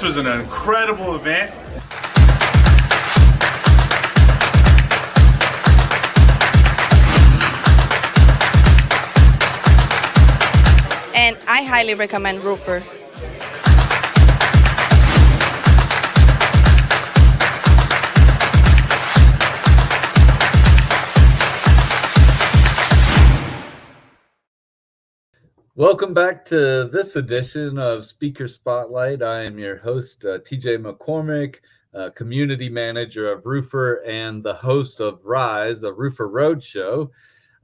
This was an incredible event. And I highly recommend Roofr. Welcome back to this edition of Speaker Spotlight. I am your host, TJ McCormack, community manager of Roofr and the host of Rise, a Roofr Roadshow.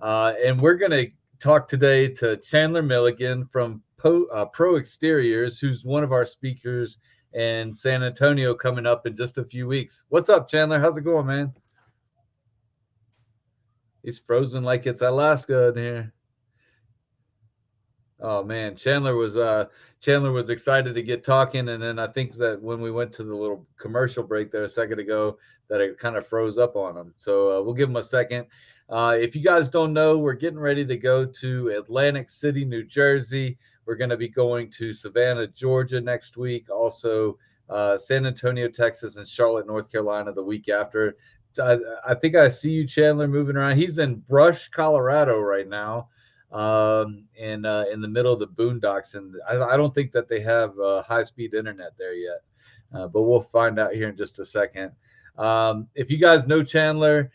And we're going to talk today to Chandler Milliken from Pro Exteriors, who's one of our speakers in San Antonio coming up in just a few weeks. What's up, Chandler? How's it going, man? He's frozen like it's Alaska in here. Oh man, Chandler was excited to get talking, and then I think that when we went to the little commercial break there a second ago, that it kind of froze up on him. So we'll give him a second. If you guys don't know, we're getting ready to go to Atlantic City, New Jersey. We're going to be going to Savannah, Georgia next week. Also, San Antonio, Texas, and Charlotte, North Carolina the week after. I think I see you, Chandler, moving around. He's in Brush, Colorado right now. In the middle of the boondocks, and I don't think that they have high-speed internet there yet, but we'll find out here in just a second. If you guys know Chandler,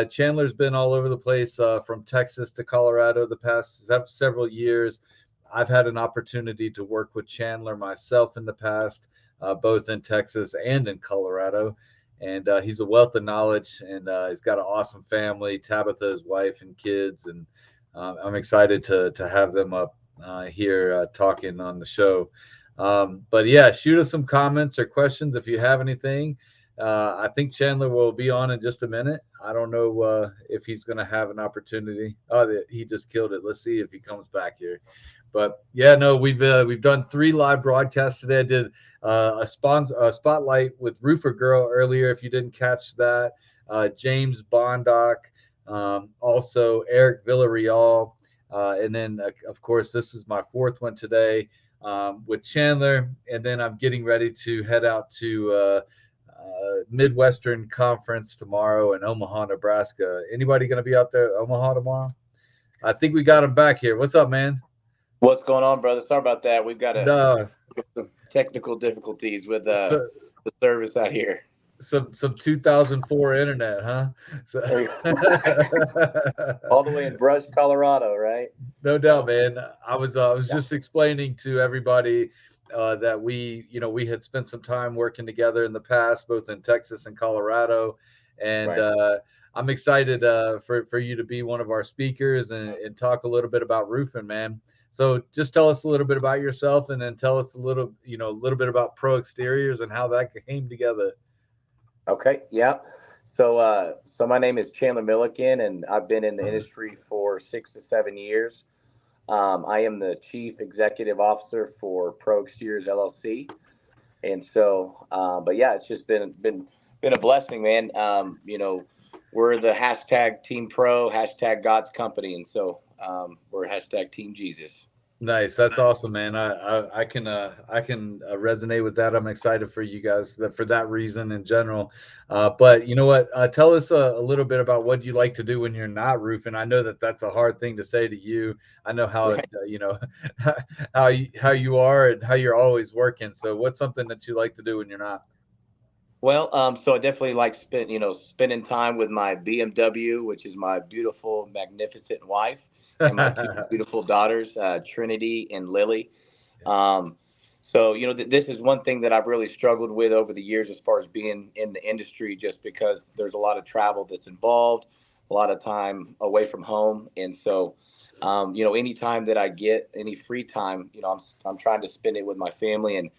Chandler's been all over the place, from Texas to Colorado the past several years. I've had an opportunity to work with Chandler myself in the past, both in Texas and in Colorado, and he's a wealth of knowledge, and he's got an awesome family, Tabitha, his wife, and kids, and I'm excited to have them up here talking on the show. But yeah, shoot us some comments or questions if you have anything. I think Chandler will be on in just a minute. I don't know if he's going to have an opportunity. Oh, he just killed it. Let's see if he comes back here. But yeah, no, we've done 3 live broadcasts today. I did a spotlight with Roofr Girl earlier. If you didn't catch that, James Bondock. Also Eric Villarreal, and then of course this is my 4th one today with Chandler, and then I'm getting ready to head out to Midwestern Conference tomorrow in Omaha, Nebraska. Anybody going to be out there Omaha tomorrow? I think we got him back here. What's up, man? What's going on, brother? Sorry about that. We've got some technical difficulties with the service out here. Some 2004 internet, huh? So all the way in Brush, Colorado, right? No doubt, man. I was just explaining to everybody that we had spent some time working together in the past, both in Texas and Colorado, and I'm excited for you to be one of our speakers and talk a little bit about roofing, man. So just tell us a little bit about yourself, and then tell us a little bit about Pro Exteriors and how that came together. Okay. Yeah. So my name is Chandler Milliken, and I've been in the industry for 6 to 7 years. I am the Chief Executive Officer for Pro Exteriors LLC. And so, but yeah, it's just been a blessing, man. We're the hashtag Team Pro, hashtag God's Company. And so, we're hashtag Team Jesus. Nice. That's awesome, man. I can resonate with that. I'm excited for you guys for that reason in general. But you know what? Tell us a little bit about what you like to do when you're not roofing. I know that that's a hard thing to say to you. I know how how you are and how you're always working. So what's something that you like to do when you're not? Well, so I definitely like spending time with my BMW, which is my beautiful, magnificent wife, and my 2 beautiful daughters, Trinity and Lily. So, this is one thing that I've really struggled with over the years as far as being in the industry, just because there's a lot of travel that's involved, a lot of time away from home. And so, any time that I get any free time, I'm trying to spend it with my family. And,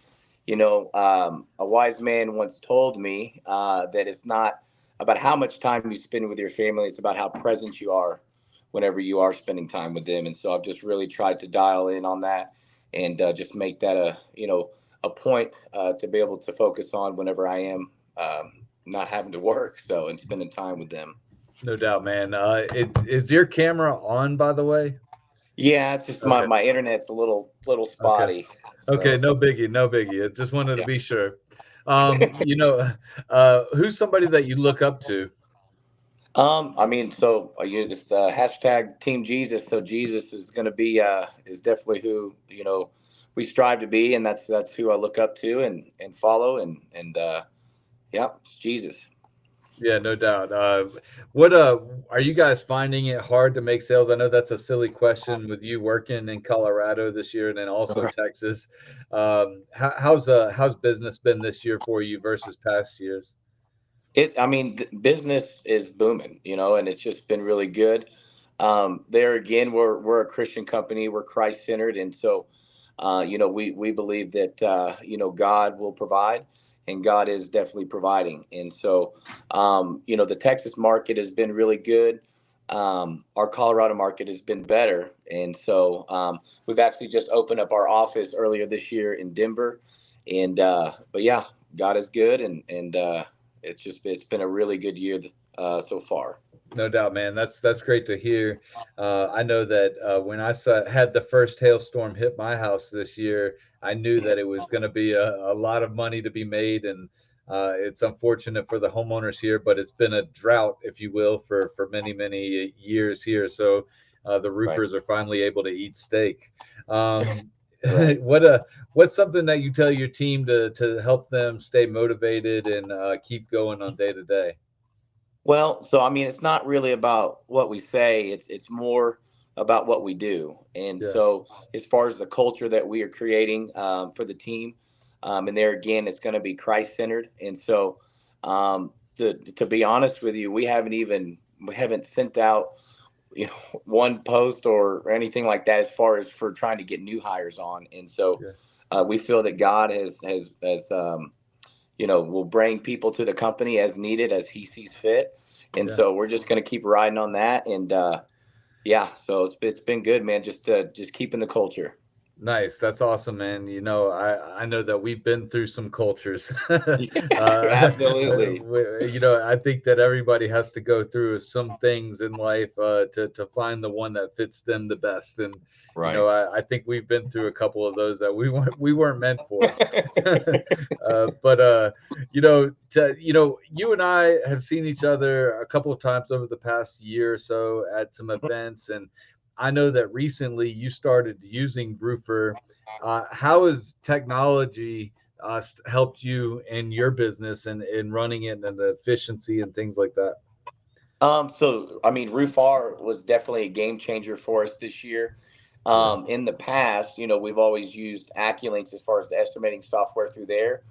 a wise man once told me that it's not about how much time you spend with your family. It's about how present you are whenever you are spending time with them. And so I've just really tried to dial in on that and just make that a point to be able to focus on whenever I am not having to work. So, and spending time with them. No doubt, man. Is your camera on, by the way? Yeah, it's just my Okay. my internet's a little Okay. spotty. Okay. So No biggie. No biggie. I just wanted to yeah. be sure. Who's somebody that you look up to? I mean, so it's hashtag Team Jesus. So Jesus is going to be is definitely who we strive to be, and that's who I look up to and follow, and yeah, it's Jesus. Yeah, no doubt. What are you guys finding it hard to make sales? I know that's a silly question with you working in Colorado this year and then also Right. Texas. How's business been this year for you versus past years? I mean, business is booming, and it's just been really good. There again, we're a Christian company, we're Christ centered, and so, we believe that God will provide, and God is definitely providing, and so, the Texas market has been really good. Our Colorado market has been better, and so we've actually just opened up our office earlier this year in Denver, and but yeah, God is good, and it's been a really good year so far. No doubt, man. That's great to hear. I know that when had the first hailstorm hit my house this year, I knew Yeah, that it was going to be a lot of money to be made, and it's unfortunate for the homeowners here, but it's been a drought, if you will, for many years here. So the right, roofers are finally able to eat steak. right. What what's something that you tell your team to help them stay motivated and keep going on day to day? Well, so I mean, it's not really about what we say; it's more about what we do. And Yeah, so, as far as the culture that we are creating for the team, and there again, it's going to be Christ centered. And so, to be honest with you, we haven't sent out one post or anything like that as far as for trying to get new hires on. And so, yeah, we feel that God has will bring people to the company as needed as he sees fit. And yeah. so we're just going to keep riding on that. And yeah, so it's been good, man. Just keeping the culture. Nice. That's awesome, man. I know that we've been through some cultures. Yeah, absolutely. I think that everybody has to go through some things in life to find the one that fits them the best. And Right. I think we've been through a couple of those that we weren't meant for. But you and I have seen each other a couple of times over the past year or so at some events, and I know that recently you started using Roofr. How has technology helped you in your business and in running it and the efficiency and things like that? So I mean, Roofr was definitely a game changer for us this year. Yeah, In the past, we've always used AccuLinks as far as the estimating software through there.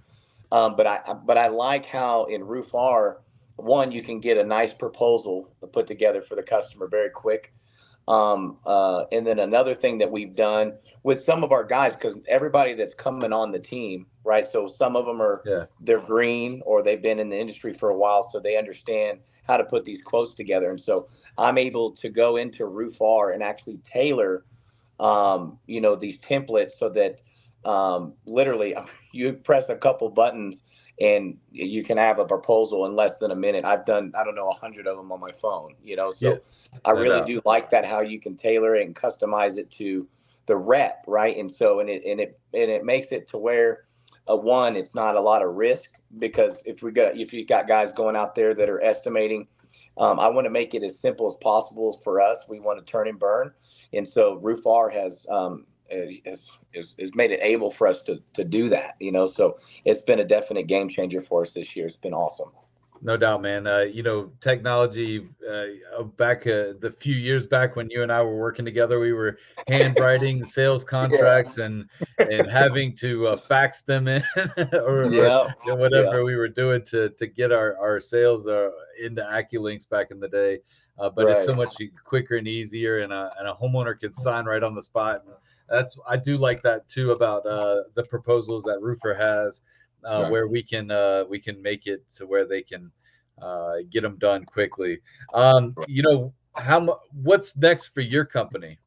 But I like how in Roofr, one, you can get a nice proposal put together for the customer very quick. And then another thing that we've done with some of our guys, because everybody that's coming on the team, right? So some of them yeah, they're green or they've been in the industry for a while, so they understand how to put these quotes together. And so I'm able to go into Roofr and actually tailor, these templates so that literally you press a couple buttons and you can have a proposal in less than a minute. I've done, I don't know, 100 of them on my phone, yeah, so I no really doubt. do like that, how you can tailor it and customize it to the rep, right? And so, and it makes it to where one, it's not a lot of risk, because if you got guys going out there that are estimating, I want to make it as simple as possible for us. We want to turn and burn. And so Roofr has made it able for us to do that, so it's been a definite game changer for us this year. It's been awesome. No doubt, man. Technology, back the few years back when you and I were working together, we were handwriting sales Yeah. contracts and having to fax them in or Yeah. Yeah. whatever we were doing to get our sales into AccuLinks back in the day. But it's Right. so much quicker and easier, and a homeowner can sign right on the spot. And I do like that too about the proposals that Roofr has, Right. where we can make it to where they can get them done quickly. What's next for your company?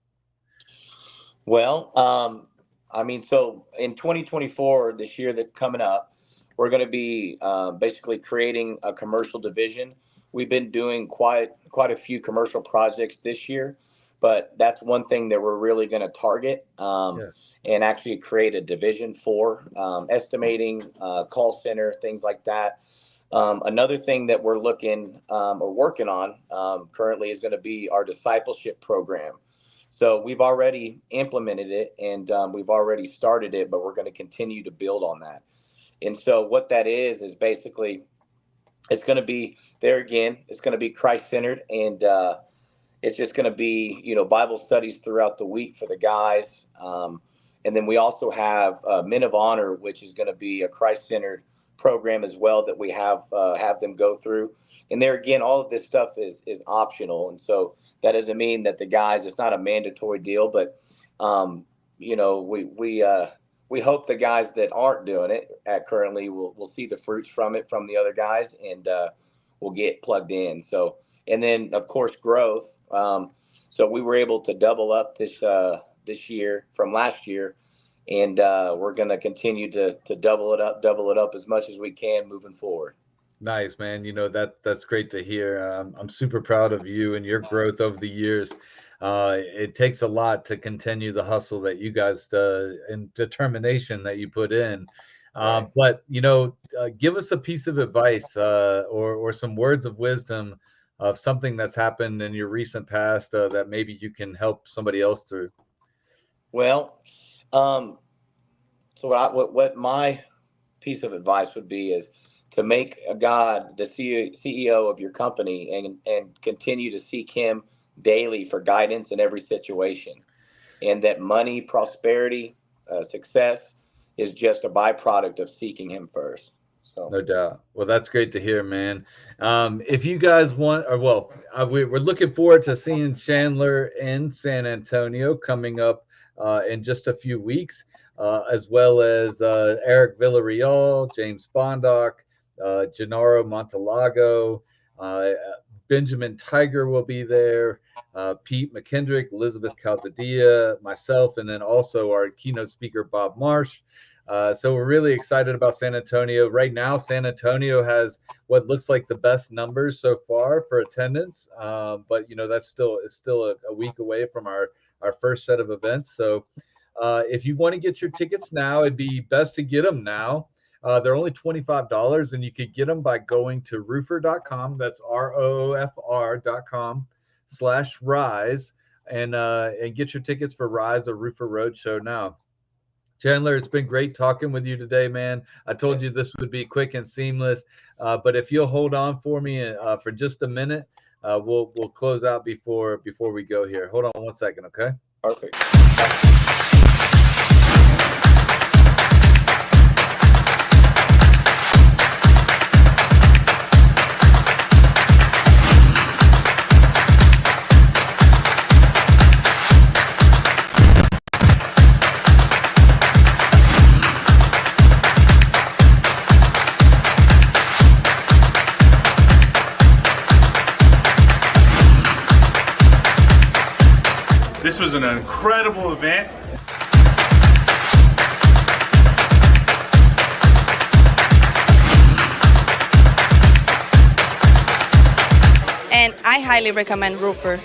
Well, I mean, so in 2024, this year that coming up, we're going to be basically creating a commercial division. We've been doing quite a few commercial projects this year, but that's one thing that we're really going to target, and actually create a division for estimating, call center, things like that. Another thing that we're looking or working on currently is going to be our discipleship program. So we've already implemented it, and we've already started it, but we're going to continue to build on that. And so what that is basically, it's going to be there again. It's going to be Christ-centered, and it's just going to be, Bible studies throughout the week for the guys. And then we also have Men of Honor, which is going to be a Christ-centered program as well that we have them go through. And there again, all of this stuff is optional, and so that doesn't mean that the guys, it's not a mandatory deal, but we hope the guys that aren't doing it currently will see the fruits from it from the other guys, and will get plugged in. So, and then of course growth. So we were able to double up this year from last year. And we're going to continue to double it up as much as we can moving forward. Nice, man. That's great to hear. I'm super proud of you and your growth over the years. It takes a lot to continue the hustle that you guys and determination that you put in. Right. But give us a piece of advice or some words of wisdom of something that's happened in your recent past that maybe you can help somebody else through. Well, so what my piece of advice would be is to make God the CEO of your company, and continue to seek him daily for guidance in every situation. And that money, prosperity, success is just a byproduct of seeking him first. So no doubt. Well, that's great to hear, man. If you guys want, we're looking forward to seeing Chandler in San Antonio coming up in just a few weeks, as well as Eric Villarreal, James Bondock, Gennaro Montalago, Benjamin Tiger will be there, Pete McKendrick, Elizabeth Calzadilla, myself, and then also our keynote speaker, Bob Marsh. So we're really excited about San Antonio. Right now, San Antonio has what looks like the best numbers so far for attendance, but that's still a week away from our first set of events. So if you want to get your tickets now, it'd be best to get them now. They're only $25, and you could get them by going to roofr.com. That's roofr.com/rise, and get your tickets for Rise, a Roofr Roadshow now. Chandler, it's been great talking with you today, man. I told you this would be quick and seamless, but if you'll hold on for me for just a minute, we'll close out before we go here. Hold on one second, okay? Perfect. This was an incredible event. And I highly recommend Roofr.